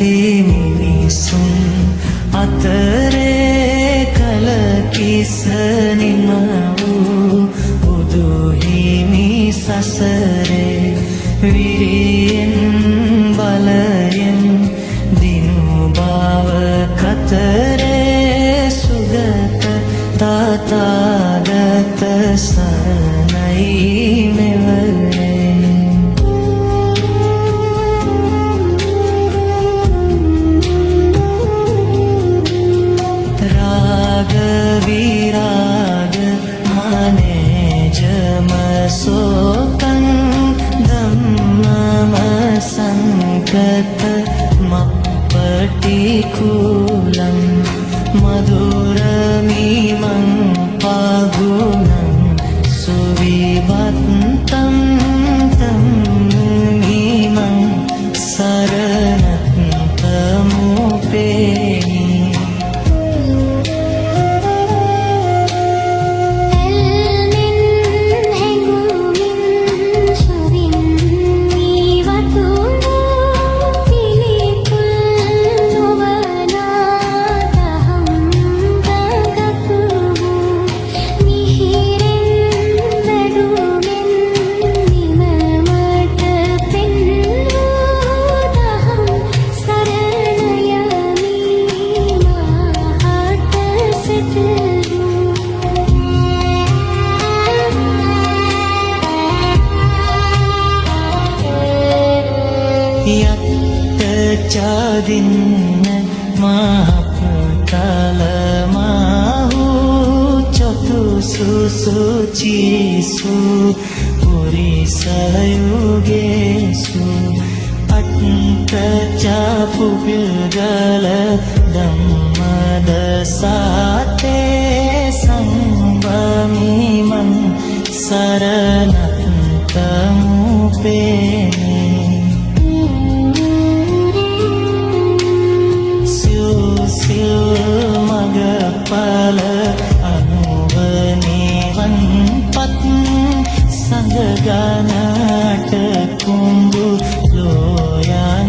නැති මිනිසුන් අතරේ කලකිසනිම වූ බුදු හිමි සසරේ විරියෙන් බලයෙන් දිනු බව කතරේ සුගත තථාගත සරණයි මෙවරේ. විරාග මනේජම සෝකං ධම්මම සංකත මප්පටිකුලං මధుරමිමං පගුණං සුවිබත්තං තම් මිමං සරණත්තමුපේ. චාදින්න මහපතලමහු චතුසුසු චීසු පුරිසයුගේසු අට්ඨචාපු පිල්ගල ධම්මද සාතේ සංවමිමං සරණත්තමුපේ. මගපල අනුවනිවන් පත් සංගගනට කුඹු ලෝයන්